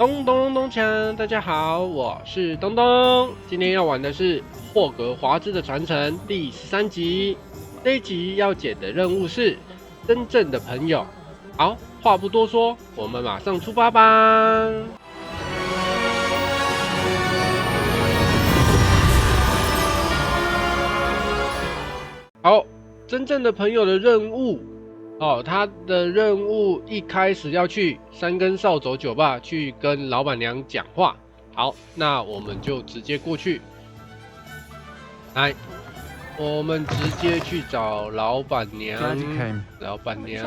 东东东锵，大家好，我是东东。今天要玩的是霍格华兹的传承第13集。这一集要解的任务是真正的朋友。好，话不多说，我们马上出发吧。好，真正的朋友的任务。他的任务一开始要去三根扫帚酒吧去跟老板娘讲话。好，那我们就直接过去。来，我们直接去找老板娘。老板娘，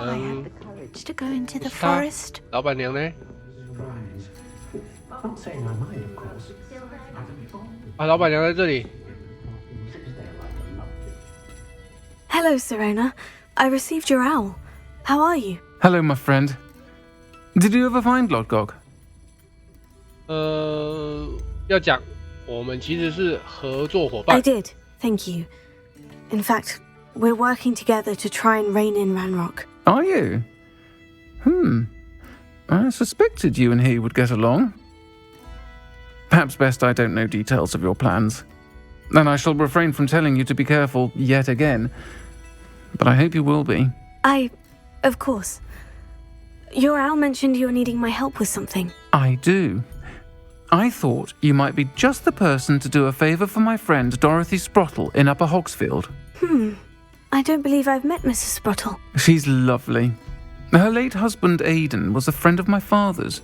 老板娘呢？老板娘在这里。Hello, Serena. I received your owl. How are you? Hello, my friend. Did you ever find Lodgok? 要讲，我们其实是合作伙伴。I did, thank you. In fact, we're working together to try and rein in Ranrock. Are you? I suspected you and he would get along. Perhaps best I don't know details of your plans. And I shall refrain from telling you to be careful yet again. But I hope you will be. Of course. Your owl mentioned you were needing my help with something. I do. I thought you might be just the person to do a favour for my friend Dorothy Sprottle in Upper Hogsfield. I don't believe I've met Mrs. Sprottle. She's lovely. Her late husband Aidan was a friend of my father's.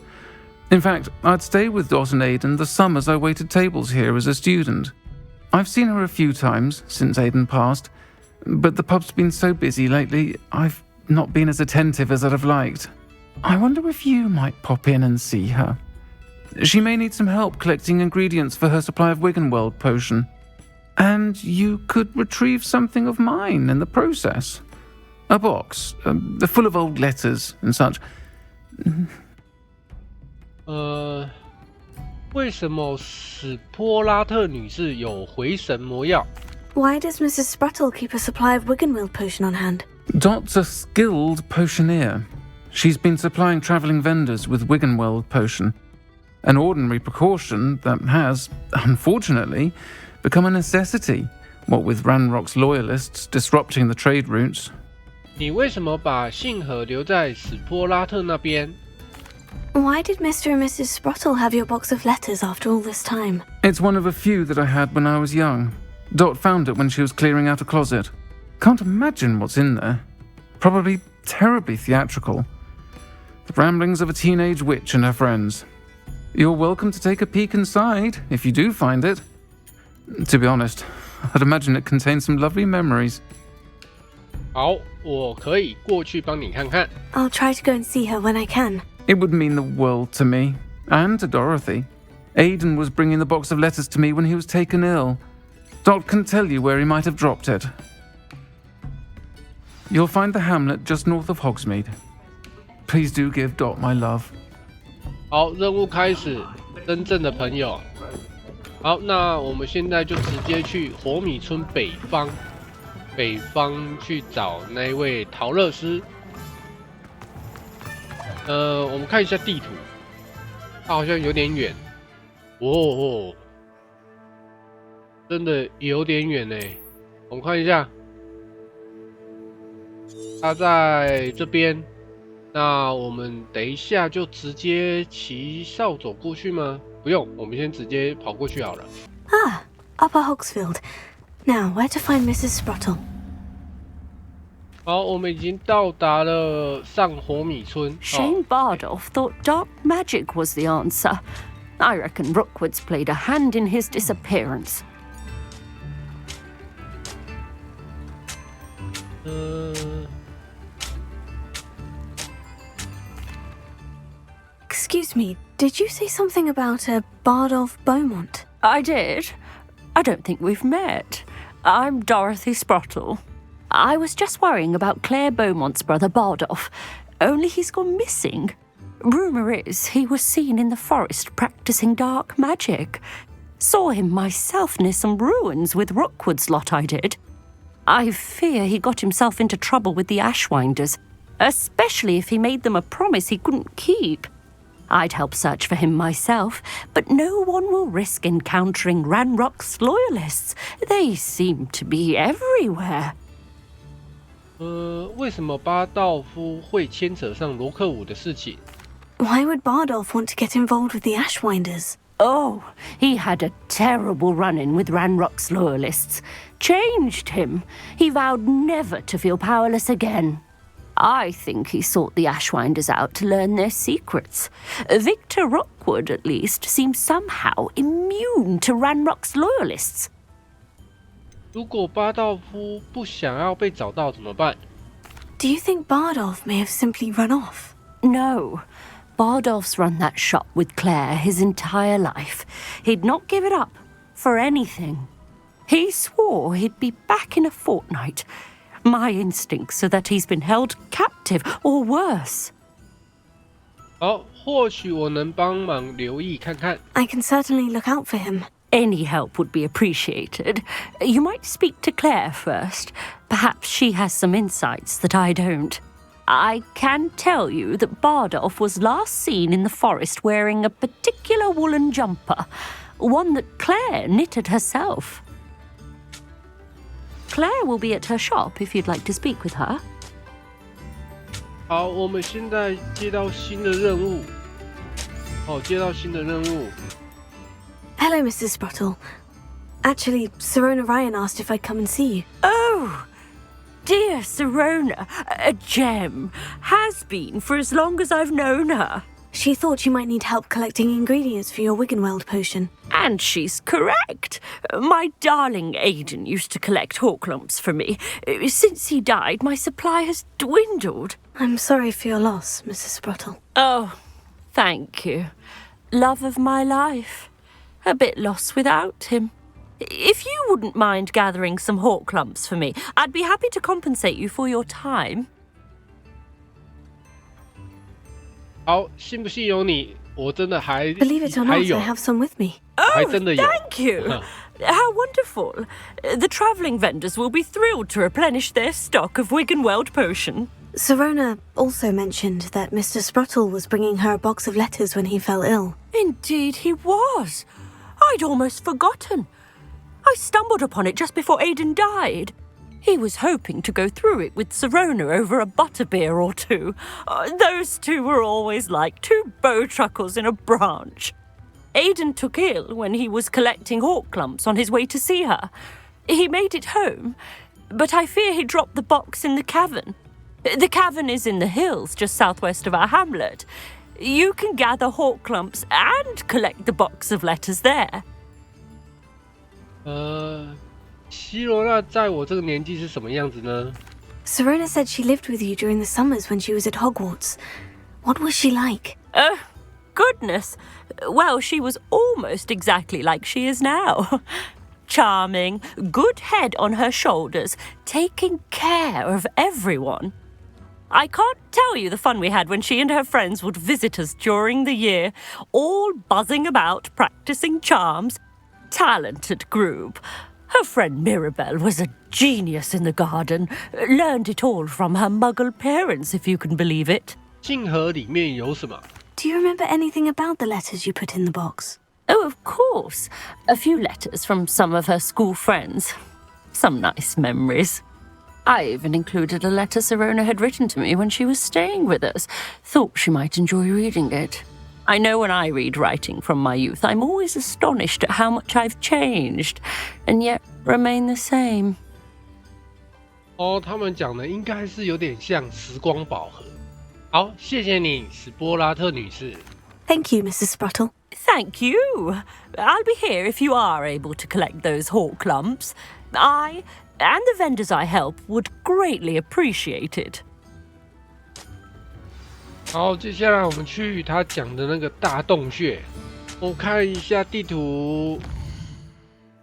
In fact, I'd stay with Dot and Aidan the summers I waited tables here as a student. I've seen her a few times since Aidan passed, but the pub's been so busy lately, I've not been as attentive as I'd have liked. I wonder if you might pop in and see her. She may need some help collecting ingredients for her supply of Wiggenweld potion. And you could retrieve something of mine in the process. A box, full of old letters and such. 为什么史波拉特女士有回神魔药？ Why does Mrs. Sprottle keep a supply of Wiggenweld potion on hand? Dot's a skilled potioneer. She's been supplying travelling vendors with Wiggenweld potion. An ordinary precaution that has, unfortunately, become a necessity, what with Ranrock's loyalists disrupting the trade routes. 你为什么把信盒留在史波拉特那边？ Why did Mr. and Mrs. Sprottle have your box of letters after all this time? It's one of a few that I had when I was young. Dot found it when she was clearing out a closet. Can't imagine what's in there. Probably terribly theatrical. The ramblings of a teenage witch and her friends. You're welcome to take a peek inside, if you do find it. To be honest, I'd imagine it contains some lovely memories. 好，我可以过去帮你看看。 I'll try to go and see her when I can. It would mean the world to me, and to Dorothy. Aidan was bringing the box of letters to me when he was taken ill. Dot can tell you where he might have dropped it. You'll find the hamlet just north of Hogsmeade. Please do give Dot my love. 好，任务开始，真正的朋友。好，那我们现在就直接去火米村北方去找那位陶乐斯。我们看一下地图，它好像有点远。真的有点远呢。我们看一下，它在这边。那我们等一下就直接骑扫帚过去吗？不用，我们先直接跑过去好了。Upper Hogsfield. Now, where to find Mrs. Sprottle? 好，我们已经到达了上火米村。Shane Bardolph thought dark magic was the answer. I reckon Rookwood's played a hand in his disappearance. Excuse me, did you say something about a Bardolph Beaumont? I did. I don't think we've met. I'm Dorothy Sprottle. I was just worrying about Claire Beaumont's brother Bardolph, only he's gone missing. Rumour is he was seen in the forest practicing dark magic. Saw him myself near some ruins with Rookwood's lot I did. I fear he got himself into trouble with the Ashwinders, especially if he made them a promise he couldn't keep. I'd help search for him myself, but no one will risk encountering Ranrock's loyalists. They seem to be everywhere. 为什么巴道夫会牵扯上罗克伍的事情？ Why would Bardolph want to get involved with the Ashwinders? Oh, he had a terrible run-in with Ranrock's loyalists. Changed him. He vowed never to feel powerless again. I think he sought the Ashwinders out to learn their secrets. Victor Rockwood, at least, seems somehow immune to Ranrock's loyalists. 如果巴道夫不想要被找到怎么办？ Do you think Bardolph may have simply run off? No. Bardolph's run that shop with Claire his entire life. He'd not give it up for anything. He swore he'd be back in a fortnight. My instincts are that he's been held captive or worse. 好，或许我能帮忙留意看看。 I can certainly look out for him. Any help would be appreciated. You might speak to Claire first. Perhaps she has some insights that I don't. I can tell you that Bardolph was last seen in the forest wearing a particular woolen jumper, one that Claire knitted herself. Claire will be at her shop if you'd like to speak with her. 好，我们现在接到新的任务。接到新的任务。 Hello, Mrs. Sprottle. Actually, Sirona Ryan asked if I'd come and see you. Oh, dear Sirona, a gem. Has been for as long as I've known her. She thought you might need help collecting ingredients for your Wiggenweld potion. And she's correct. My darling Aidan used to collect hawk lumps for me. Since he died, my supply has dwindled. I'm sorry for your loss, Mrs. Sprottle. Oh, thank you. Love of my life. A bit lost without him. If you wouldn't mind gathering some hawk lumps for me, I'd be happy to compensate you for your time. 好，信不信由你，我真的还 Believe it or 还 not, 有 I have some with me. 还 Oh, 真的有。 thank you. How wonderful. The travelling vendors will be thrilled to replenish their stock of Wiggenweld potion. Sirona also mentioned that Mr. Sprottle was bringing her a box of letters when he fell ill. Indeed he was. I'd almost forgotten. I stumbled upon it just before Aidan died. He was hoping to go through it with Sirona over a butterbeer or two. Those two were always like two bowtruckles in a branch. Aidan took ill when he was collecting hawk clumps on his way to see her. He made it home, but I fear he dropped the box in the cavern. The cavern is in the hills just southwest of our hamlet. You can gather hawk clumps and collect the box of letters there. 希罗娜在我这个年纪是什么样子呢？ Sirona said she lived with you during the summers when she was at Hogwarts. What was she like? Oh, goodness. Well, she was almost exactly like she is now. Charming, good head on her shoulders, taking care of everyone. I can't tell you the fun we had when she and her friends would visit us during the year, all buzzing about, practicing charms. Talented group. Her friend Mirabelle was a genius in the garden. Learned it all from her muggle parents, if you can believe it. 镜盒里面有什么？ Do you remember anything about the letters you put in the box? Oh, of course. A few letters from some of her school friends. Some nice memories. I even included a letter Sirona had written to me when she was staying with us. Thought she might enjoy reading it. I know when I read writing from my youth, I'm always astonished at how much I've changed, and yet remain the same. 他们讲的应该是有点像时光宝盒。好，谢谢你，史波拉特女士。 Thank you, Mrs. Sprottle. Thank you. I'll be here if you are able to collect those hawk lumps. I and the vendors I help would greatly appreciate it. 好，接下来我们去他讲的那个大洞穴。我看一下地图，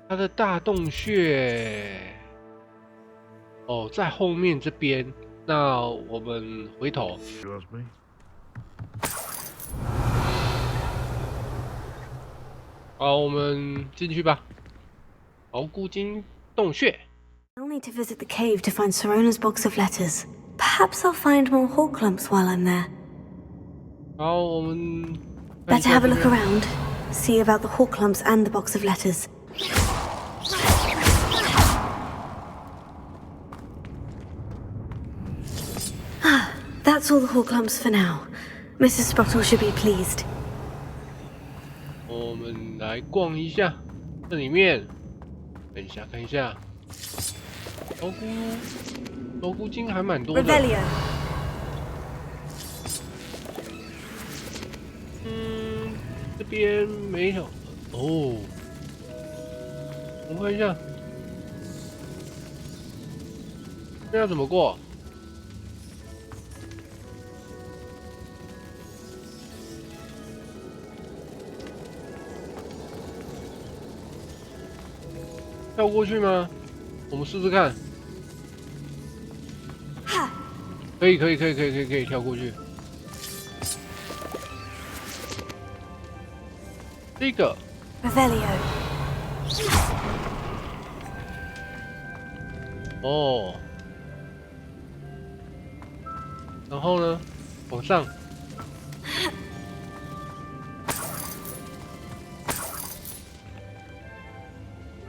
他的大洞穴在后面这边。那我们回头。好，我们进去吧。好，古今洞穴。 I'll need to visit the cave to find Sirona's box of letters. Perhaps I'll find more hawk lumps while I'm there. 好，我们 Better have a look around. See about the hawk lumps and the box of letters. That's all the hawk lumps for now. Mrs. Sprottle should be pleased. 我们来逛一下这里面，看一下看一下，头菇精还蛮多的。Revelio. 这边没有哦。我们看一下，这要怎么过？跳过去吗？我们试试看。可以跳过去。这个 Revelio. 哦，然后呢，往上。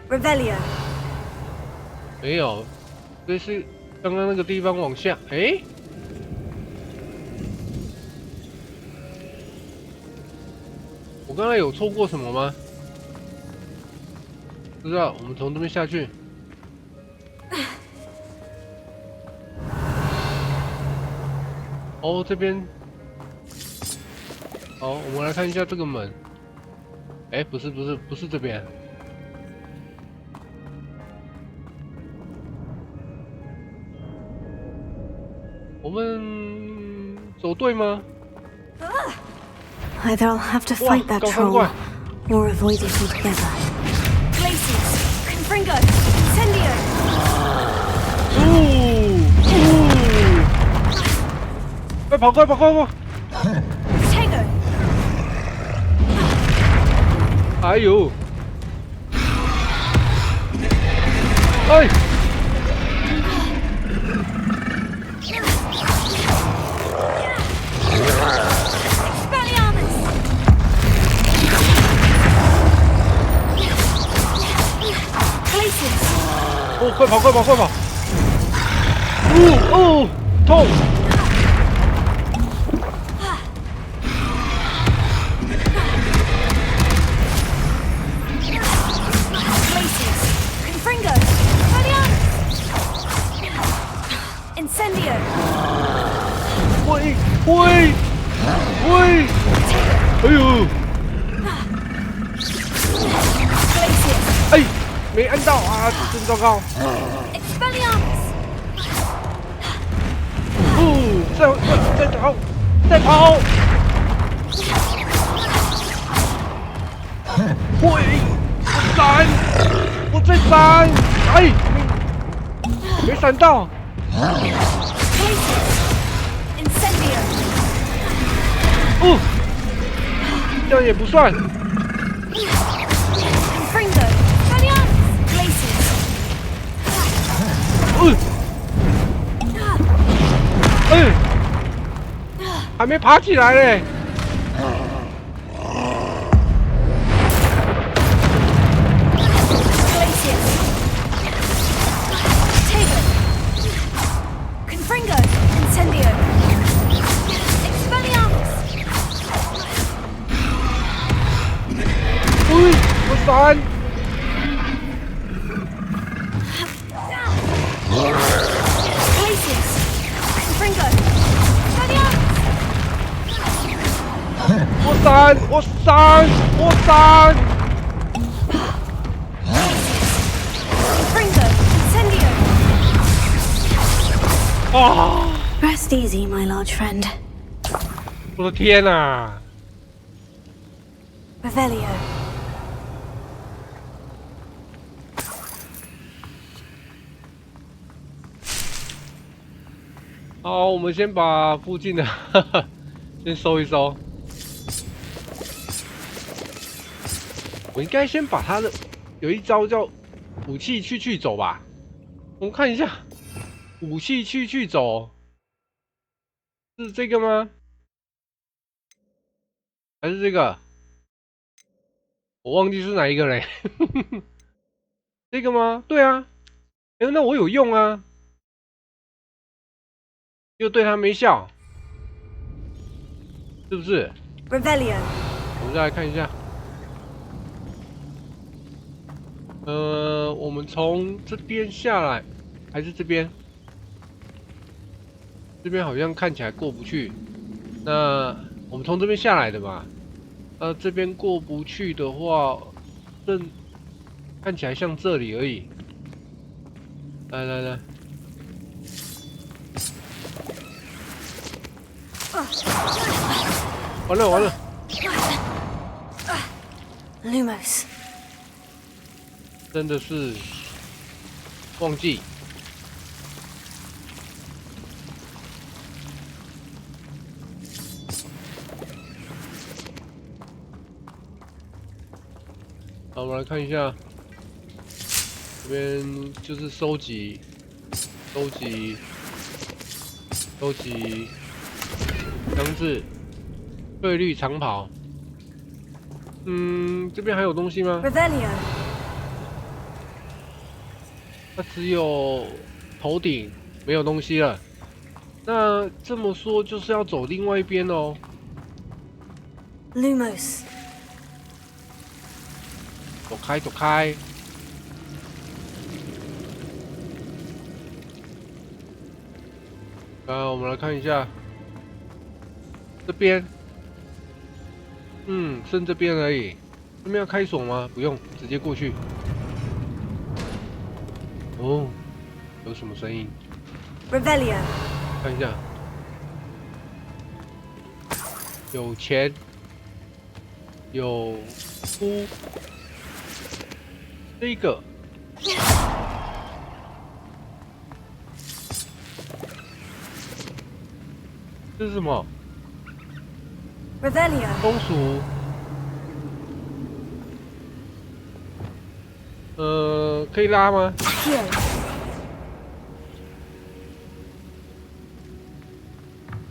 Revelio. 没有，这是刚刚那个地方往下。哎，我刚才有错过什么吗？不知道，我们从这边下去。哦，这边。好，我们来看一下这个门。哎，不是这边。我们走对吗？ Either I'll have to fight that troll, or avoid it altogether. Glacius, Confringo, Incendio. 快跑！ Tego. 还有，哎！ 哦，快跑！痛！ Confringo, Incendio. 喂！哎呦！ 哎，没按到啊，真糟糕！ Expelliarmus. 再跑！喂！我在闪！哎，没闪到！ Incendio. 这样也不算。 Confringo, Expelliarmus. Glacius. 还没爬起来嘞！ Glacius. Tego. Confringo, Incendio. Expelliarmus. 我闪！ Glacius. Confringo. Expelliarmus. 我闪！ Confringo, Incendio. 啊！ Rest easy, my large friend. 我的天哪！ Revelio. 好，我们先把附近的先收一收。我应该先把他的有一招叫武器去走吧。我们看一下，武器去走是这个吗？还是这个？我忘记是哪一个嘞。这个吗？对啊。那我有用啊，又对他没效，是不是？ Revelio. 我们再来看一下。我们从这边下来，还是这边？这边好像看起来过不去。那我们从这边下来的吧？这边过不去的话，看起来像这里而已。来，完了 Lumos. 真的是忘记。好，我们来看一下，这边就是收集箱子，费率长跑。这边还有东西吗？ Revelio. 它只有头顶，没有东西了。那这么说就是要走另外一边哦。 Lumos. 走开！我们来看一下这边，剩这边而已。这边要开锁吗？不用，直接过去。哦，有什么声音？ Revelio. 看一下，有钱，有书，这个。这是什么？ Revelio. 松鼠。可以拉吗？ Here.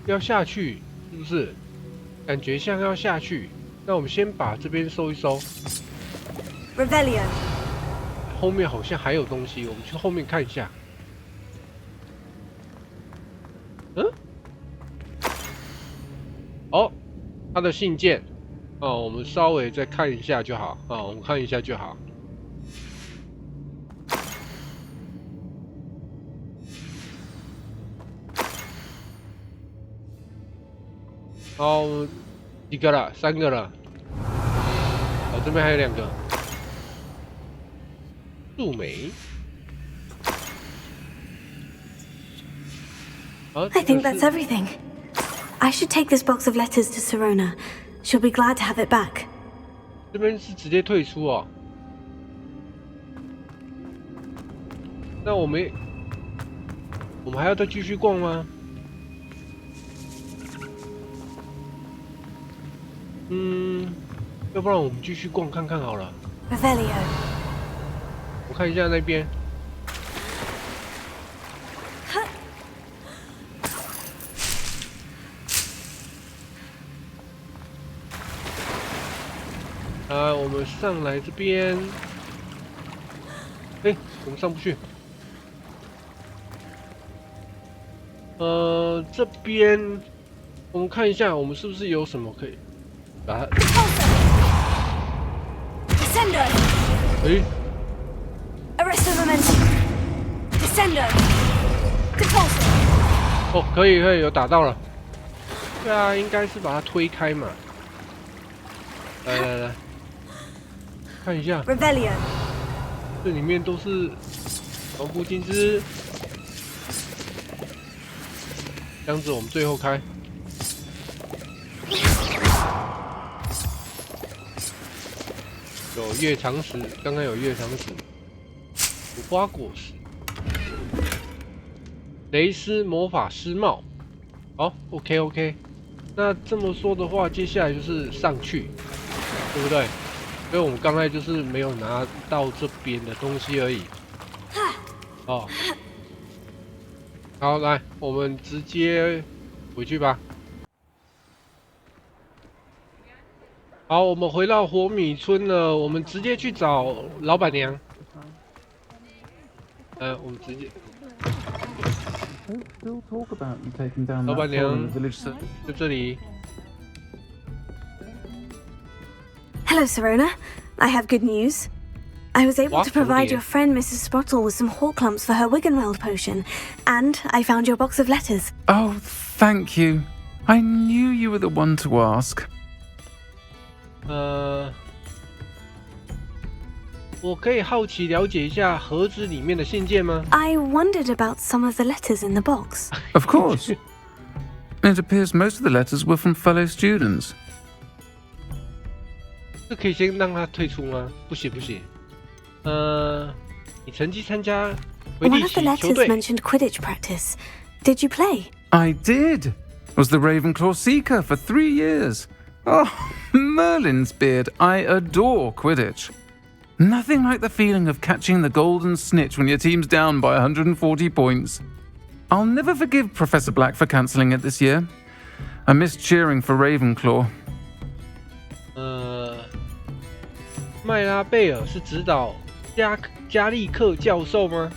要下去，是不是？感觉像要下去。那我们先把这边收一收。 Revelio. 后面好像还有东西，我们去后面看一下。哦，他的信件。哦，我们稍微再看一下就好。我们看一下就好。好，几个了？3个了。这边还有2个。树莓。I think that's everything. I should take this box of letters to Sirona. She'll be glad to have it back. 这边是直接退出哦。那我们还要再继续逛吗？要不然我们继续逛看看好了。 Revelio. 我看一下那边。我们上来这边。怎么上不去？这边我们看一下，我们是不是有什么可以把它？ Descendo. Arresto momentum. Descendo. Depulso. 哦，可以，有打到了。对啊，应该是把它推开嘛。来，看一下， Revelio. 这里面都是防护金枝。箱子我们最后开。有月长石，刚刚有月长石，无花果实，雷斯魔法师帽。好 ，OK。那这么说的话，接下来就是上去，对不对？因为我们刚才就是没有拿到这边的东西而已。哦，好，来，我们直接回去吧。好，我们回到火米村了，我们直接去找老板娘。我们直接。老板娘在这里。Hello, Serona. I have good news. I was able to provide your friend Mrs. Sprottle with some hawk clumps for her Wiggenweld potion, and I found your box of letters. Oh, thank you. I knew you were the one to ask. 我可以好奇了解一下盒子里面的信件吗？ I wondered about some of the letters in the box. Of course. It appears most of the letters were from fellow students. 这可以先让他退出吗？不行不行。你曾经参加围 One 地 of the 棋球 letters 队。 mentioned Quidditch practice. Did you play? I did. Was the Ravenclaw Seeker for 3 years. Oh, Merlin's beard. I adore Quidditch. Nothing like the feeling of catching the golden snitch when your team's down by 140 points. I'll never forgive Professor Black for cancelling it this year. I miss cheering for Ravenclaw. 麦拉贝尔是指导加利克教授吗？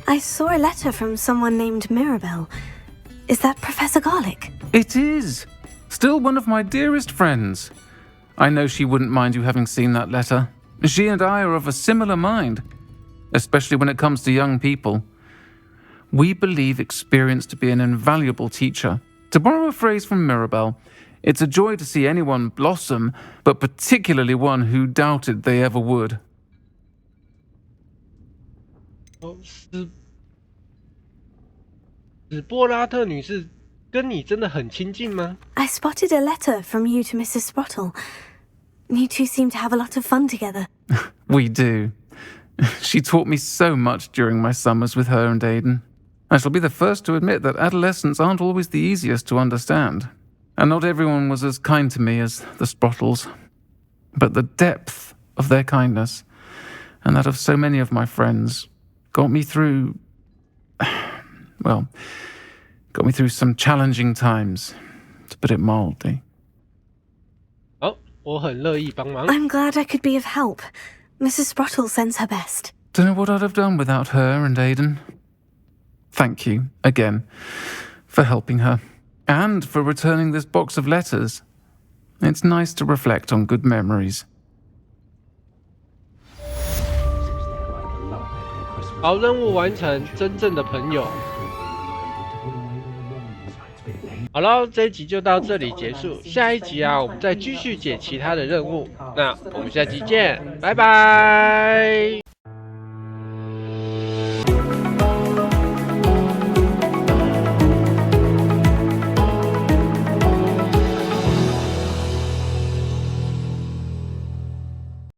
I saw a letter from someone named Mirabelle. Is that Professor Garlick? It is. Still one of my dearest friends. I know she wouldn't mind you having seen that letter. She and I are of a similar mind, especially when it comes to young people. We believe experience to be an invaluable teacher. To borrow a phrase from Mirabelle, it's a joy to see anyone blossom, but particularly one who doubted they ever would. 史波拉特女士跟你真的很亲近吗？ I spotted a letter from you to Mrs. Sprottle. You two seem to have a lot of fun together. We do. She taught me so much during my summers with her and Aidan. I shall be the first to admit that adolescents aren't always the easiest to understand. And not everyone was as kind to me as the Sprottles. But the depth of their kindness, and that of so many of my friends, got me through... well, got me through some challenging times, to put it mildly. 好，我很乐意帮忙。 I'm glad I could be of help. Mrs. Sprottle sends her best. Don't know what I'd have done without her and Aidan. Thank you, again, for helping her. And for returning this box of letters. It's nice to reflect on good memories. 好，任务完成，真正的朋友。好了，这一集就到这里结束。下一集啊，我们再继续解其他的任务。那我们下期见，拜拜。